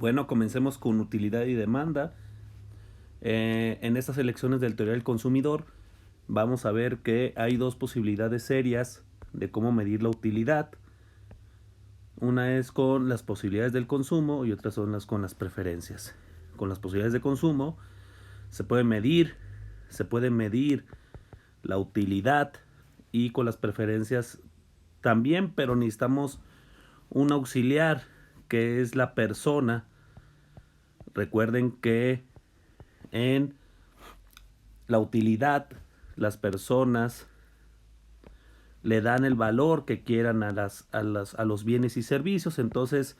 Bueno, comencemos con utilidad y demanda. En estas elecciones del teoría del consumidor vamos a ver que hay dos posibilidades serias de cómo medir la utilidad. Una es con las posibilidades del consumo y otras son con las preferencias. Con las posibilidades de consumo se se puede medir la utilidad, y con las preferencias también, pero necesitamos un auxiliar que es la persona. Recuerden que en la utilidad las personas le dan el valor que quieran a los bienes y servicios. Entonces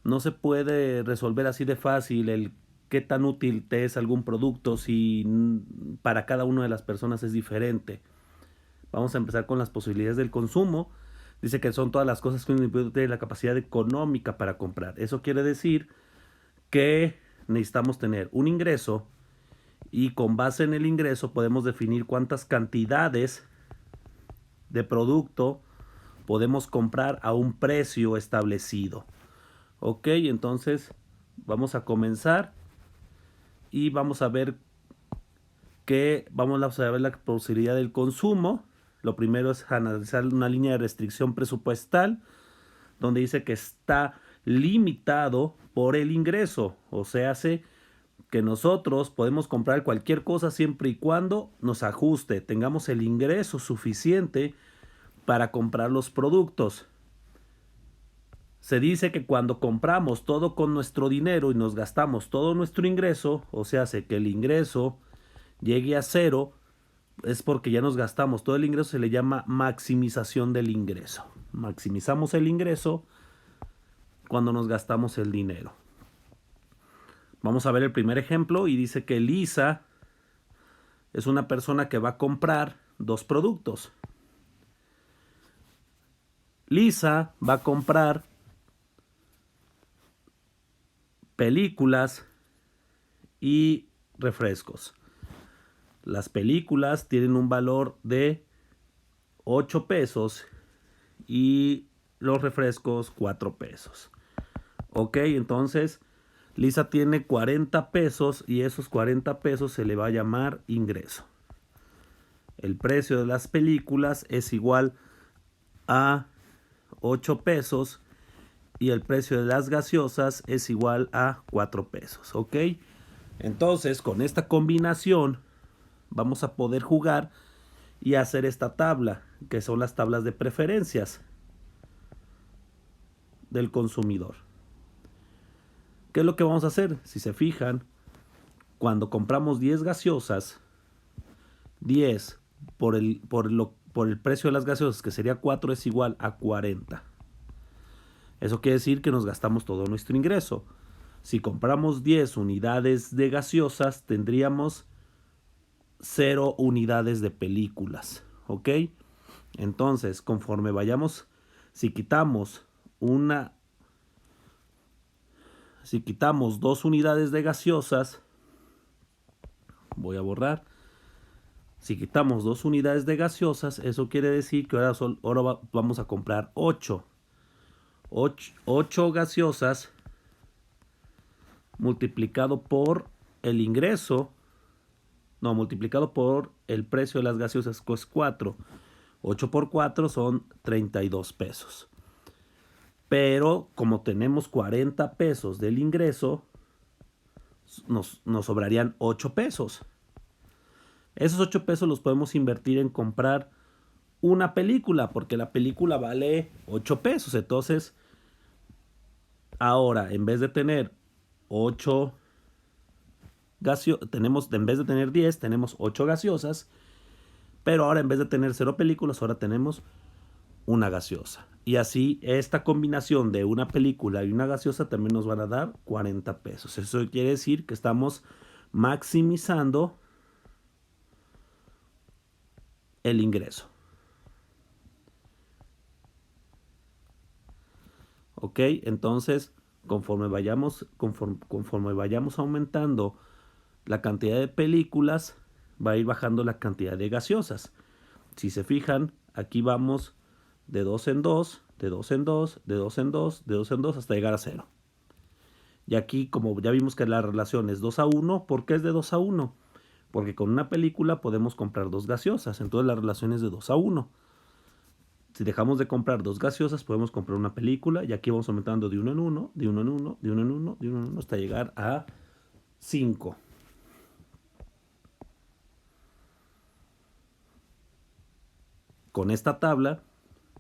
no se puede resolver así de fácil el qué tan útil te es algún producto si para cada una de las personas es diferente. Vamos a empezar con las posibilidades del consumo. Dice que son todas las cosas que un individuo tiene la capacidad económica para comprar. Eso quiere decir que necesitamos tener un ingreso, y con base en el ingreso podemos definir cuántas cantidades de producto podemos comprar a un precio establecido. Ok, entonces vamos a comenzar y vamos a ver la posibilidad del consumo. Lo primero es analizar una línea de restricción presupuestal donde dice que está limitado por el ingreso, o sea, hace que nosotros podemos comprar cualquier cosa siempre y cuando nos ajuste, tengamos el ingreso suficiente para comprar los productos. Se dice que cuando compramos todo con nuestro dinero y nos gastamos todo nuestro ingreso, o sea, hace que el ingreso llegue a cero, es porque ya nos gastamos todo el ingreso. Se le llama maximización del ingreso. Maximizamos el ingreso cuando nos gastamos el dinero. Vamos a ver el primer ejemplo y dice que Lisa es una persona que va a comprar dos productos. Lisa va a comprar películas y refrescos. Las películas tienen un valor de 8 pesos y los refrescos 4 pesos. Ok, entonces Lisa tiene 40 pesos y esos 40 pesos se le va a llamar ingreso. El precio de las películas es igual a 8 pesos y el precio de las gaseosas es igual a 4 pesos. Ok, entonces con esta combinación vamos a poder jugar y hacer esta tabla, que son las tablas de preferencias del consumidor. ¿Qué es lo que vamos a hacer? Si se fijan, cuando compramos 10 gaseosas, 10 por el precio de las gaseosas, que sería 4, es igual a 40. Eso quiere decir que nos gastamos todo nuestro ingreso. Si compramos 10 unidades de gaseosas, tendríamos 0 unidades de películas. ¿Ok? Entonces, conforme vayamos, si quitamos 2 unidades de gaseosas, voy a borrar. Si quitamos 2 unidades de gaseosas, eso quiere decir que ahora vamos a comprar 8 gaseosas multiplicado por el ingreso, no, multiplicado por el precio de las gaseosas, que es 4. 8 por 4 son 32 pesos. Pero como tenemos 40 pesos del ingreso, nos sobrarían 8 pesos. Esos 8 pesos los podemos invertir en comprar una película, porque la película vale 8 pesos. Entonces, ahora, en vez de tener 8 gaseosas, en vez de tener 10, tenemos 8 gaseosas. Pero ahora, en vez de tener 0 películas, ahora tenemos una gaseosa. Y así, esta combinación de una película y una gaseosa también nos van a dar 40 pesos. Eso quiere decir que estamos maximizando el ingreso. Ok, entonces conforme vayamos aumentando la cantidad de películas, va a ir bajando la cantidad de gaseosas. Si se fijan, aquí vamos de 2 en 2, de 2 en 2, de 2 en 2, de 2 en 2 hasta llegar a 0. Y aquí, como ya vimos que la relación es 2-1, ¿por qué es de 2-1? Porque con una película podemos comprar 2 gaseosas, entonces la relación es de 2-1. Si dejamos de comprar 2 gaseosas, podemos comprar una película y aquí vamos aumentando de 1 en 1, de 1 en 1, de 1 en 1, de 1 en 1, hasta llegar a 5. Con esta tabla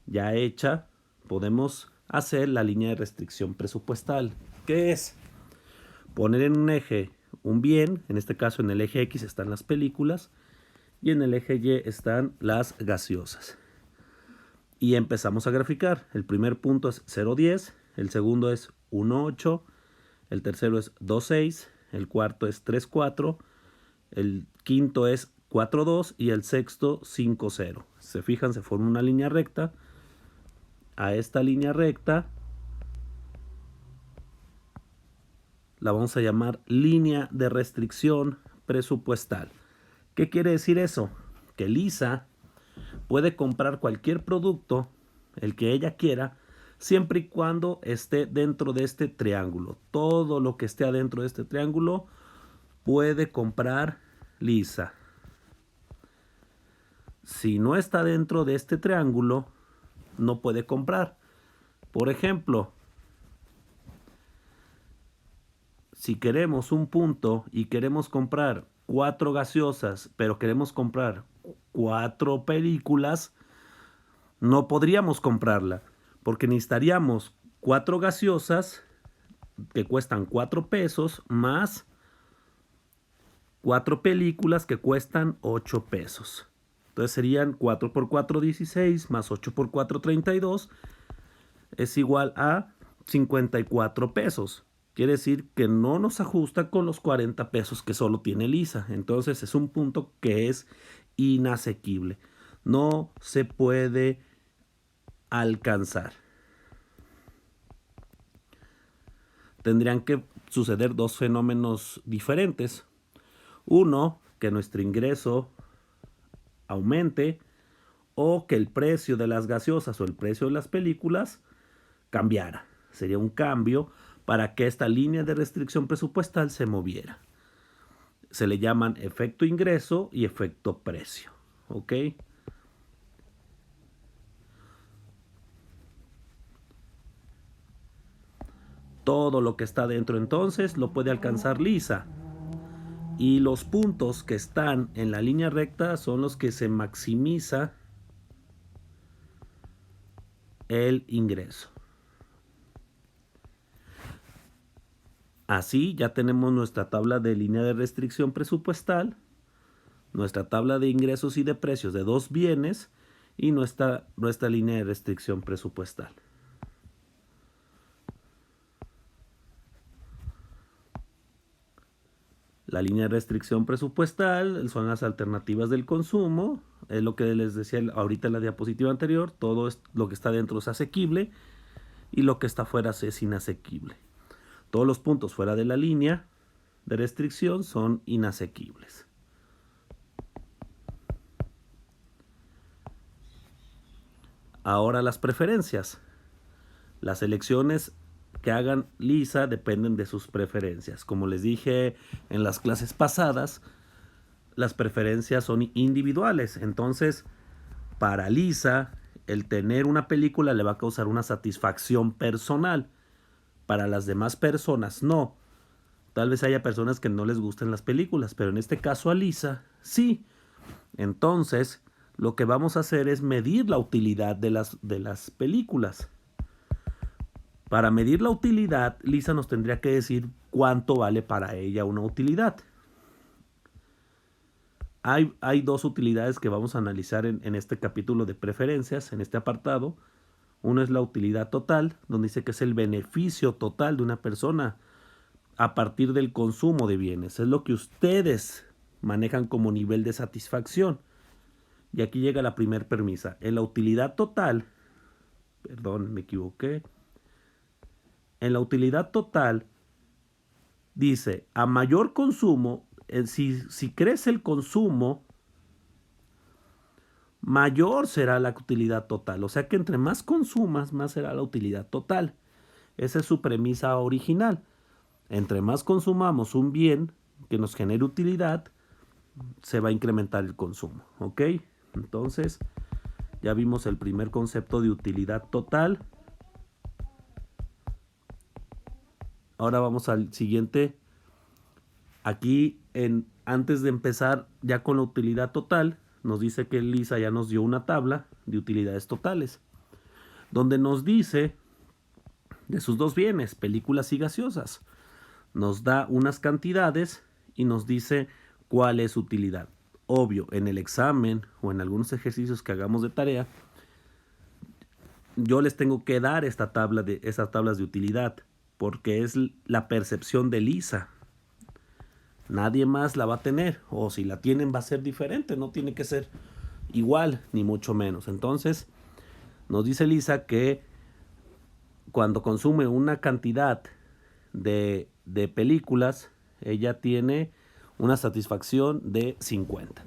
ya hecha, podemos hacer la línea de restricción presupuestal. ¿Qué es? Poner en un eje un bien, en este caso en el eje X están las películas y en el eje Y están las gaseosas. Y empezamos a graficar. El primer punto es 0,10, el segundo es 1,8, el tercero es 2,6, el cuarto es 3,4, el quinto es 4,2 y el sexto 5,0. Se fijan, se forma una línea recta. A esta línea recta la vamos a llamar línea de restricción presupuestal. ¿Qué quiere decir eso? Que Lisa puede comprar cualquier producto, el que ella quiera, siempre y cuando esté dentro de este triángulo. Todo lo que esté adentro de este triángulo puede comprar Lisa. Si no está dentro de este triángulo, no puede comprar. Por ejemplo, si queremos un punto y queremos comprar 4 gaseosas, pero queremos comprar 4 películas, no podríamos comprarla, porque necesitaríamos 4 gaseosas que cuestan 4 pesos más 4 películas que cuestan 8 pesos. Entonces serían 4 por 4, 16, más 8 por 4, 32, es igual a 54 pesos. Quiere decir que no nos ajusta con los 40 pesos que solo tiene Lisa. Entonces es un punto que es inasequible. No se puede alcanzar. Tendrían que suceder dos fenómenos diferentes. Uno, que nuestro ingreso aumente o que el precio de las gaseosas o el precio de las películas cambiara. Sería un cambio para que esta línea de restricción presupuestal se moviera. Se le llaman efecto ingreso y efecto precio. ¿Ok? Todo lo que está dentro entonces lo puede alcanzar Lisa. Y los puntos que están en la línea recta son los que se maximiza el ingreso. Así ya tenemos nuestra tabla de línea de restricción presupuestal, nuestra tabla de ingresos y de precios de 2 bienes y nuestra línea de restricción presupuestal. La línea de restricción presupuestal son las alternativas del consumo, es lo que les decía ahorita en la diapositiva anterior, todo lo que está dentro es asequible y lo que está fuera es inasequible. Todos los puntos fuera de la línea de restricción son inasequibles. Ahora las preferencias. Las elecciones que hagan Lisa dependen de sus preferencias. Como les dije en las clases pasadas, las preferencias son individuales. Entonces, para Lisa, el tener una película le va a causar una satisfacción personal. Para las demás personas, no. Tal vez haya personas que no les gusten las películas, pero en este caso a Lisa, sí. Entonces, lo que vamos a hacer es medir la utilidad de las películas. Para medir la utilidad, Lisa nos tendría que decir cuánto vale para ella una utilidad. Hay dos utilidades que vamos a analizar en este capítulo de preferencias, en este apartado. Uno es la utilidad total, donde dice que es el beneficio total de una persona a partir del consumo de bienes. Es lo que ustedes manejan como nivel de satisfacción. Y aquí llega la primera premisa. En la utilidad total, perdón, me equivoqué. En la utilidad total dice, a mayor consumo, si crece el consumo, mayor será la utilidad total. O sea que entre más consumas, más será la utilidad total. Esa es su premisa original. Entre más consumamos un bien que nos genere utilidad, se va a incrementar el consumo, ¿ok? Entonces, ya vimos el primer concepto de utilidad total. Ahora vamos al siguiente. Aquí, antes de empezar ya con la utilidad total, nos dice que Lisa ya nos dio una tabla de utilidades totales, donde nos dice de sus dos bienes, películas y gaseosas. Nos da unas cantidades y nos dice cuál es su utilidad. Obvio, en el examen o en algunos ejercicios que hagamos de tarea, yo les tengo que dar estas tablas de utilidad, porque es la percepción de Lisa. Nadie más la va a tener, o si la tienen va a ser diferente, no tiene que ser igual, ni mucho menos. Entonces, nos dice Lisa que cuando consume una cantidad de películas, ella tiene una satisfacción de 50.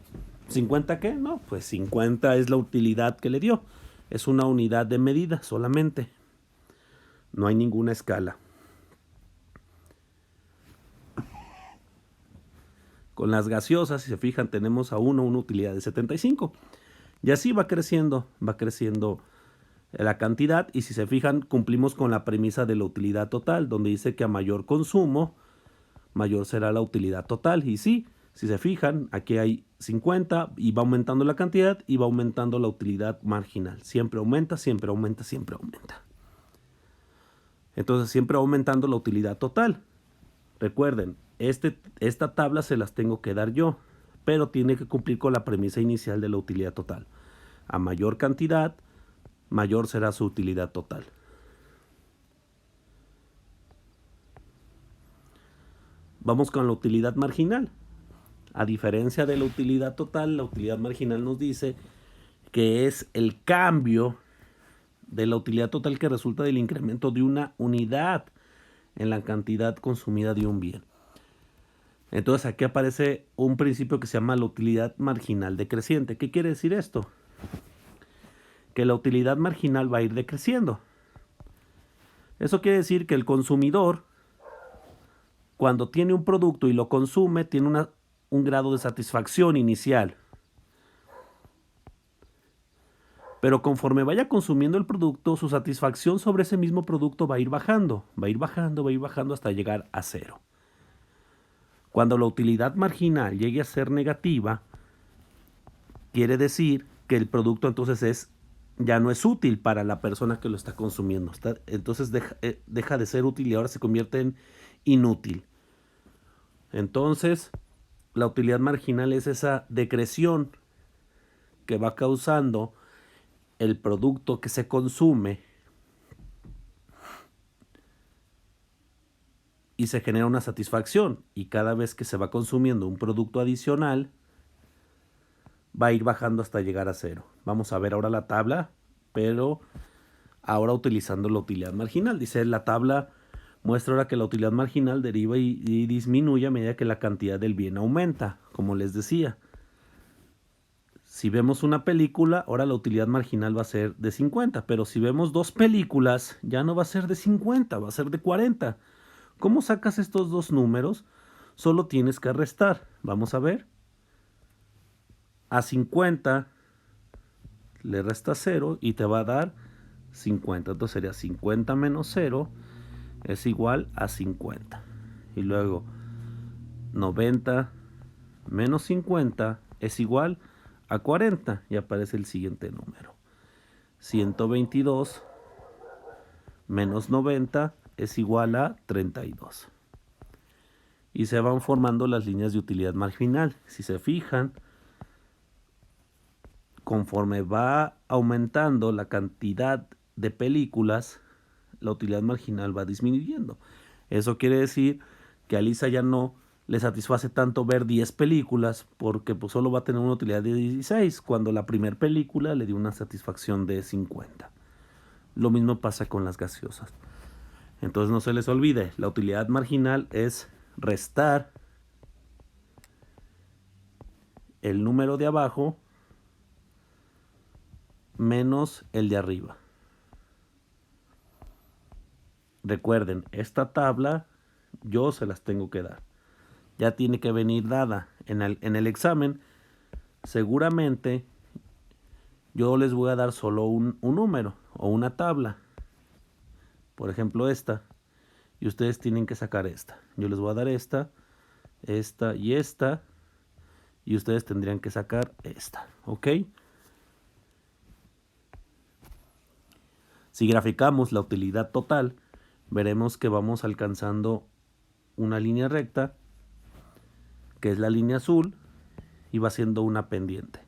¿50 qué? No, pues 50 es la utilidad que le dio. Es una unidad de medida solamente. No hay ninguna escala. Con las gaseosas, si se fijan, tenemos a una utilidad de 75. Y así va creciendo la cantidad. Y si se fijan, cumplimos con la premisa de la utilidad total, donde dice que a mayor consumo, mayor será la utilidad total. Y sí, si se fijan, aquí hay 50 y va aumentando la cantidad y va aumentando la utilidad marginal. Siempre aumenta, siempre aumenta, siempre aumenta. Entonces siempre va aumentando la utilidad total. Recuerden, esta tabla se las tengo que dar yo, pero tiene que cumplir con la premisa inicial de la utilidad total. A mayor cantidad, mayor será su utilidad total. Vamos con la utilidad marginal. A diferencia de la utilidad total, la utilidad marginal nos dice que es el cambio de la utilidad total que resulta del incremento de una unidad en la cantidad consumida de un bien. Entonces aquí aparece un principio que se llama la utilidad marginal decreciente. ¿Qué quiere decir esto? Que la utilidad marginal va a ir decreciendo. Eso quiere decir que el consumidor, cuando tiene un producto y lo consume, tiene un grado de satisfacción inicial. Pero conforme vaya consumiendo el producto, su satisfacción sobre ese mismo producto va a ir bajando, va a ir bajando, va a ir bajando hasta llegar a cero. Cuando la utilidad marginal llegue a ser negativa, quiere decir que el producto entonces ya no es útil para la persona que lo está consumiendo. Entonces deja de ser útil y ahora se convierte en inútil. Entonces, la utilidad marginal es esa decreción que va causando el producto que se consume y se genera una satisfacción. Y cada vez que se va consumiendo un producto adicional, va a ir bajando hasta llegar a cero. Vamos a ver ahora la tabla, pero ahora utilizando la utilidad marginal. Dice la tabla muestra ahora que la utilidad marginal deriva y disminuye a medida que la cantidad del bien aumenta, como les decía. Si vemos una película, ahora la utilidad marginal va a ser de 50, pero si vemos dos películas, ya no va a ser de 50, va a ser de 40. ¿Cómo sacas estos dos números? Solo tienes que restar. Vamos a ver. A 50 le restas 0 y te va a dar 50. Entonces sería 50 menos 0 es igual a 50. Y luego 90 menos 50 es igual a 40. Y aparece el siguiente número. 122 menos 90 es igual a 32. Y se van formando las líneas de utilidad marginal. Si se fijan, conforme va aumentando la cantidad de películas, la utilidad marginal va disminuyendo. Eso quiere decir que a Lisa ya no le satisface tanto ver 10 películas porque pues solo va a tener una utilidad de 16 cuando la primera película le dio una satisfacción de 50. Lo mismo pasa con las gaseosas. Entonces no se les olvide, la utilidad marginal es restar el número de abajo menos el de arriba. Recuerden, esta tabla yo se las tengo que dar. Ya tiene que venir dada. En el examen, seguramente yo les voy a dar solo un número o una tabla. Por ejemplo, esta. Y ustedes tienen que sacar esta. Yo les voy a dar esta, esta y esta. Y ustedes tendrían que sacar esta. ¿Ok? Si graficamos la utilidad total, veremos que vamos alcanzando una línea recta, que es la línea azul, y va siendo una pendiente.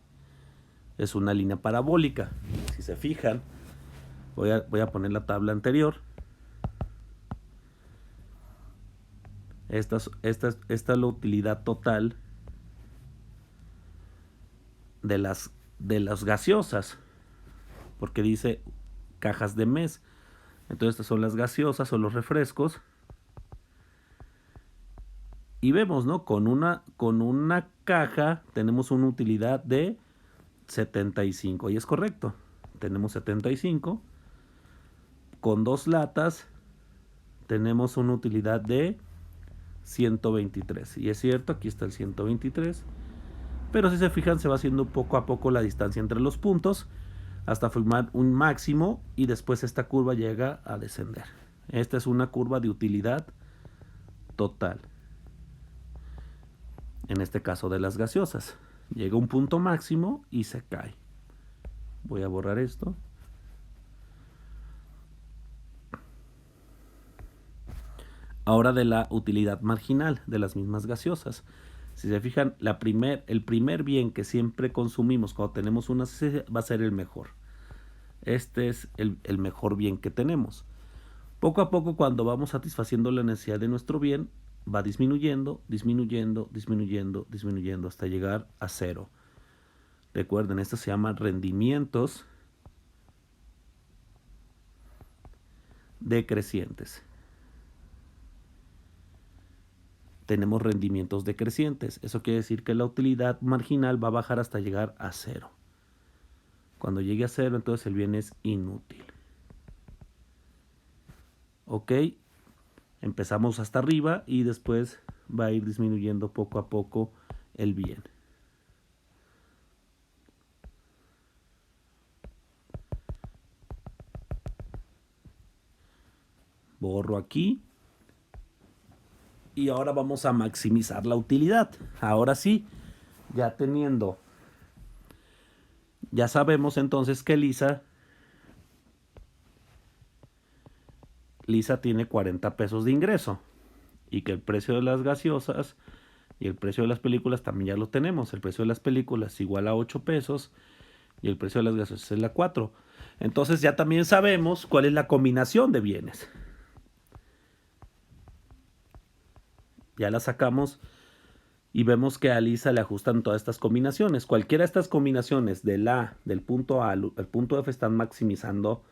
Es una línea parabólica. Si se fijan, voy a poner la tabla anterior. Esta es la utilidad total de las gaseosas, porque dice cajas de mes. Entonces estas son las gaseosas o los refrescos. Y vemos, ¿no? Con una caja tenemos una utilidad de 75. Y es correcto. Tenemos 75. Con 2 latas tenemos una utilidad de 123. Y es cierto, aquí está el 123. Pero si se fijan, se va haciendo poco a poco la distancia entre los puntos hasta formar un máximo y después esta curva llega a descender. Esta es una curva de utilidad total. En este caso de las gaseosas. Llega a un punto máximo y se cae. Voy a borrar esto. Ahora de la utilidad marginal de las mismas gaseosas. Si se fijan, el primer bien que siempre consumimos cuando tenemos una necesidad va a ser el mejor. Este es el mejor bien que tenemos. Poco a poco, cuando vamos satisfaciendo la necesidad de nuestro bien, va disminuyendo, disminuyendo, disminuyendo, disminuyendo hasta llegar a 0. Recuerden, esto se llama rendimientos decrecientes. Tenemos rendimientos decrecientes. Eso quiere decir que la utilidad marginal va a bajar hasta llegar a 0. Cuando llegue a 0, entonces el bien es inútil. ¿Ok? Empezamos hasta arriba y después va a ir disminuyendo poco a poco el bien. Borro aquí. Y ahora vamos a maximizar la utilidad. Ahora sí, ya sabemos entonces que Lisa tiene 40 pesos de ingreso y que el precio de las gaseosas y el precio de las películas también ya lo tenemos. El precio de las películas es igual a 8 pesos y el precio de las gaseosas es la 4. Entonces ya también sabemos cuál es la combinación de bienes. Ya la sacamos y vemos que a Lisa le ajustan todas estas combinaciones. Cualquiera de estas combinaciones del punto A al punto F están maximizando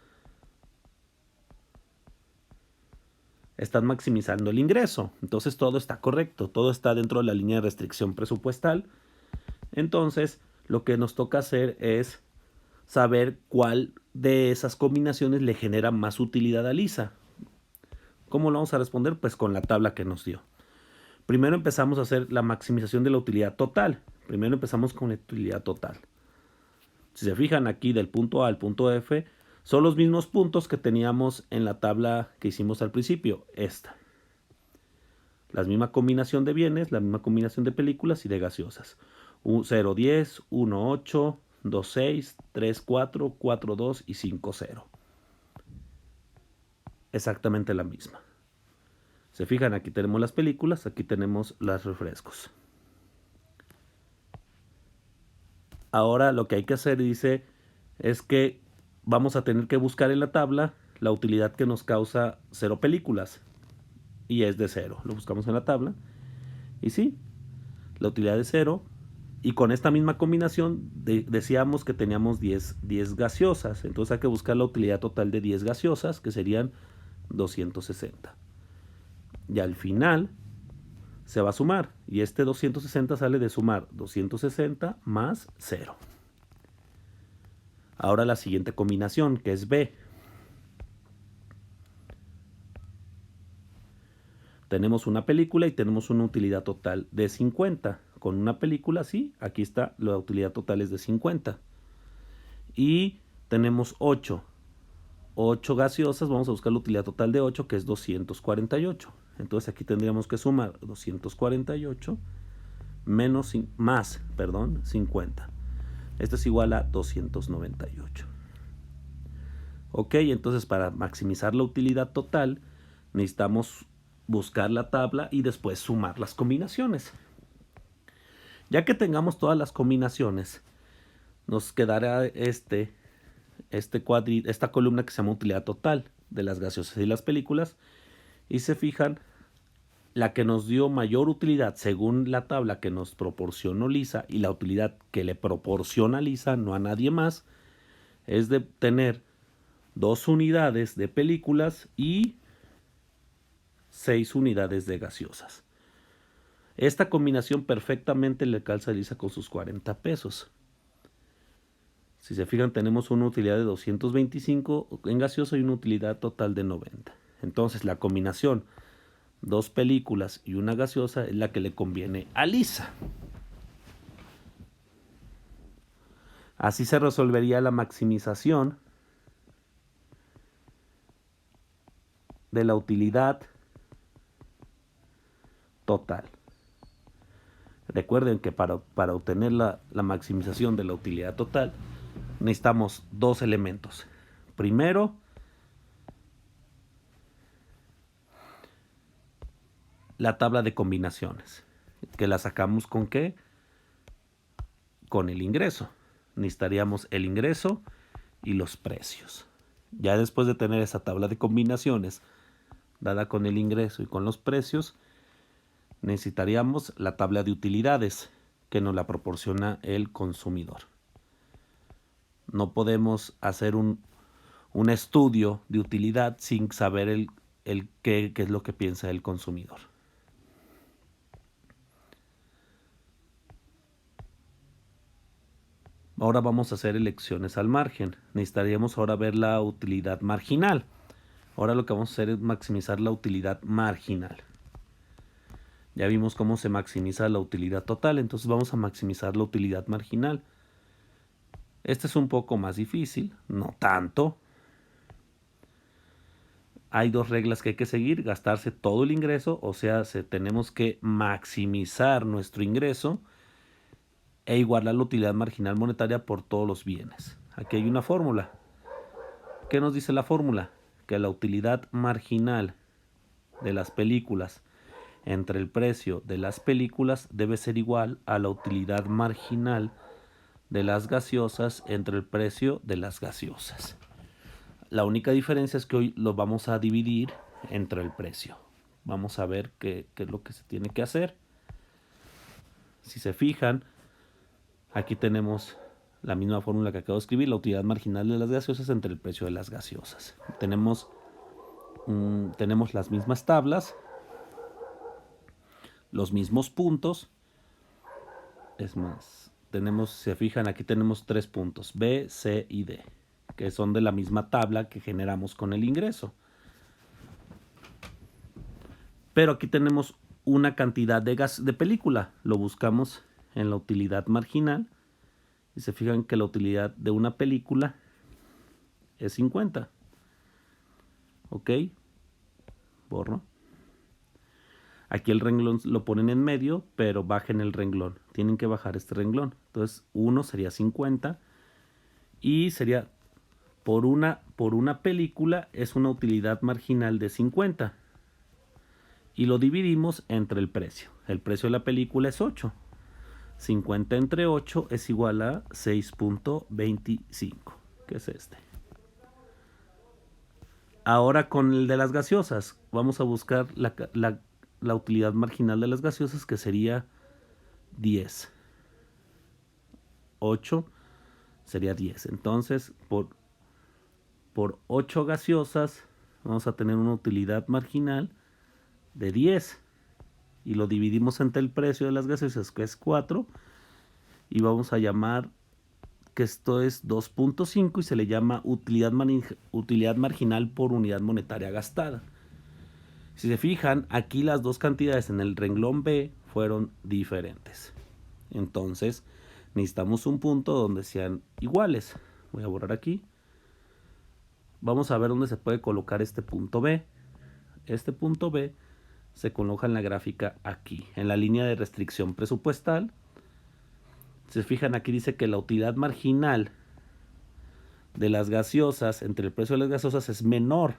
el ingreso. Entonces todo está correcto, todo está dentro de la línea de restricción presupuestal. Entonces lo que nos toca hacer es saber cuál de esas combinaciones le genera más utilidad a Lisa. ¿Cómo lo vamos a responder? Pues con la tabla que nos dio. Primero empezamos a hacer la maximización de la utilidad total. Primero empezamos con la utilidad total. Si se fijan aquí del punto A al punto F, son los mismos puntos que teníamos en la tabla que hicimos al principio, esta. La misma combinación de bienes, la misma combinación de películas y de gaseosas. 0, 10, 1, 8, 2, 6, 3, 4, 4, 2 y 5, 0. Exactamente la misma. Se fijan, aquí tenemos las películas, aquí tenemos los refrescos. Ahora lo que hay que hacer, dice, es que vamos a tener que buscar en la tabla la utilidad que nos causa 0 películas. Y es de 0. Lo buscamos en la tabla. Y sí, la utilidad es 0. Y con esta misma combinación decíamos que teníamos 10 gaseosas. Entonces hay que buscar la utilidad total de 10 gaseosas, que serían 260. Y al final se va a sumar. Y este 260 sale de sumar 260 más 0. Ahora la siguiente combinación, que es B. Tenemos una película y tenemos una utilidad total de 50. Con una película, sí, aquí está, la utilidad total es de 50. Y tenemos 8 gaseosas, vamos a buscar la utilidad total de 8, que es 248. Entonces aquí tendríamos que sumar 248 más 50. Esto es igual a 298. Ok, entonces para maximizar la utilidad total necesitamos buscar la tabla y después sumar las combinaciones. Ya que tengamos todas las combinaciones, nos quedará esta columna que se llama utilidad total de las gaseosas y las películas. Y se fijan, la que nos dio mayor utilidad según la tabla que nos proporcionó Lisa y la utilidad que le proporciona Lisa, no a nadie más, es de tener 2 unidades de películas y 6 unidades de gaseosas. Esta combinación perfectamente le calza a Lisa con sus 40 pesos. Si se fijan, tenemos una utilidad de 225 en gaseosa y una utilidad total de 90. Entonces la combinación 2 películas y una gaseosa es la que le conviene a Lisa. Así se resolvería la maximización de la utilidad total. Recuerden que para obtener la maximización de la utilidad total necesitamos 2 elementos. Primero, la tabla de combinaciones, que la sacamos ¿con qué? Con el ingreso. Necesitaríamos el ingreso y los precios. Ya después de tener esa tabla de combinaciones dada con el ingreso y con los precios, necesitaríamos la tabla de utilidades que nos la proporciona el consumidor. No podemos hacer un estudio de utilidad sin saber qué es lo que piensa el consumidor. Ahora vamos a hacer elecciones al margen. Necesitaríamos ahora ver la utilidad marginal. Ahora lo que vamos a hacer es maximizar la utilidad marginal. Ya vimos cómo se maximiza la utilidad total, entonces vamos a maximizar la utilidad marginal. Este es un poco más difícil, no tanto. Hay 2 reglas que hay que seguir: gastarse todo el ingreso, o sea, tenemos que maximizar nuestro ingreso e igualar la utilidad marginal monetaria por todos los bienes. Aquí hay una fórmula. ¿Qué nos dice la fórmula? Que la utilidad marginal de las películas entre el precio de las películas debe ser igual a la utilidad marginal de las gaseosas entre el precio de las gaseosas. La única diferencia es que hoy lo vamos a dividir entre el precio. Vamos a ver qué es lo que se tiene que hacer. Si se fijan, aquí tenemos la misma fórmula que acabo de escribir, la utilidad marginal de las gaseosas entre el precio de las gaseosas. Tenemos las mismas tablas, los mismos puntos. Es más, si se fijan, aquí tenemos 3 puntos, B, C y D, que son de la misma tabla que generamos con el ingreso. Pero aquí tenemos una cantidad de película. Lo buscamos en la utilidad marginal. Y se fijan que la utilidad de una película es 50. ¿Ok? Borro. Aquí el renglón lo ponen en medio, pero bajen el renglón. Tienen que bajar este renglón. Entonces 1 sería 50. Y sería por una película es una utilidad marginal de 50. Y lo dividimos entre el precio. El precio de la película es 8. 50 entre 8 es igual a 6.25, que es este. Ahora con el de las gaseosas, vamos a buscar la utilidad marginal de las gaseosas, que sería 10. 8 sería 10. Entonces, por 8 gaseosas, vamos a tener una utilidad marginal de 10. Y lo dividimos entre el precio de las gaseosas, que es 4, y vamos a llamar que esto es 2.5 y se le llama utilidad marginal por unidad monetaria gastada. Si se fijan, aquí las dos cantidades en el renglón B fueron diferentes. Entonces, necesitamos un punto donde sean iguales. Voy a borrar aquí. Vamos a ver dónde se puede colocar este punto B. Este punto B se coloca en la gráfica aquí, en la línea de restricción presupuestal. Si se fijan, aquí dice que la utilidad marginal de las gaseosas entre el precio de las gaseosas es menor.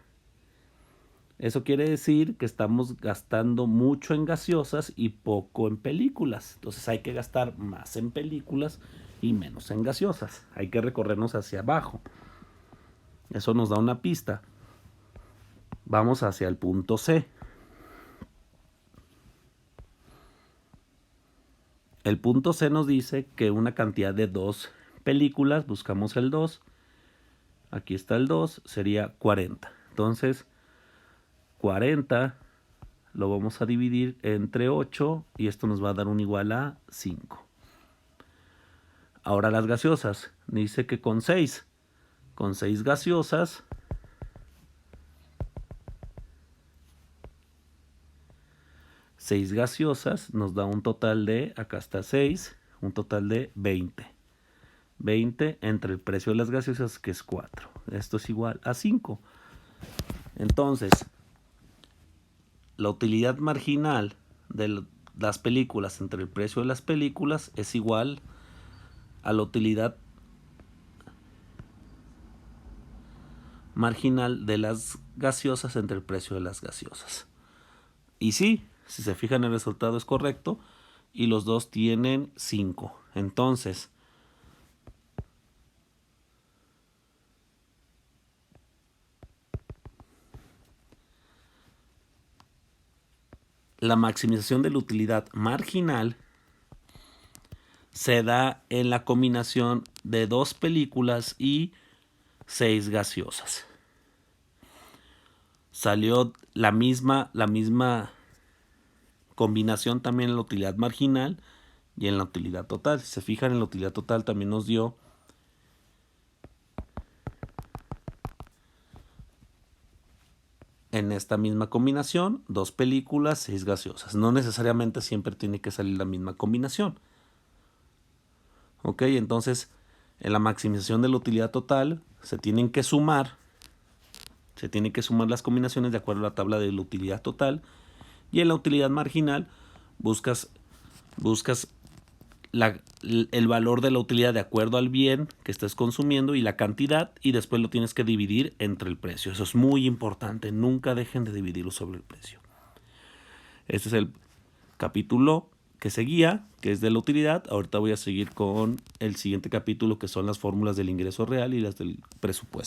Eso quiere decir que estamos gastando mucho en gaseosas y poco en películas. Entonces hay que gastar más en películas y menos en gaseosas. Hay que recorrernos hacia abajo. Eso nos da una pista. Vamos hacia el punto C. El punto C nos dice que una cantidad de 2 películas, buscamos el 2, aquí está el 2, sería 40. Entonces, 40 lo vamos a dividir entre 8 y esto nos va a dar un igual a 5. Ahora las gaseosas, dice que con 6 gaseosas, nos da un total de, acá está 6, un total de 20. 20 entre el precio de las gaseosas, que es 4. Esto es igual a 5. Entonces, la utilidad marginal de las películas entre el precio de las películas es igual a la utilidad marginal de las gaseosas entre el precio de las gaseosas. Y sí, si se fijan, el resultado es correcto y los dos tienen 5. Entonces, la maximización de la utilidad marginal se da en la combinación de 2 películas y 6 gaseosas. Salió la misma combinación también en la utilidad marginal y en la utilidad total. Si se fijan, en la utilidad total también nos dio en esta misma combinación 2 películas, 6 gaseosas. No necesariamente siempre tiene que salir la misma combinación. Ok, entonces en la maximización de la utilidad total se tienen que sumar las combinaciones de acuerdo a la tabla de la utilidad total, y en la utilidad marginal buscas el valor de la utilidad de acuerdo al bien que estés consumiendo y la cantidad, y después lo tienes que dividir entre el precio. Eso es muy importante, nunca dejen de dividirlo sobre el precio. Este es el capítulo que seguía, que es de la utilidad. Ahorita voy a seguir con el siguiente capítulo, que son las fórmulas del ingreso real y las del presupuesto.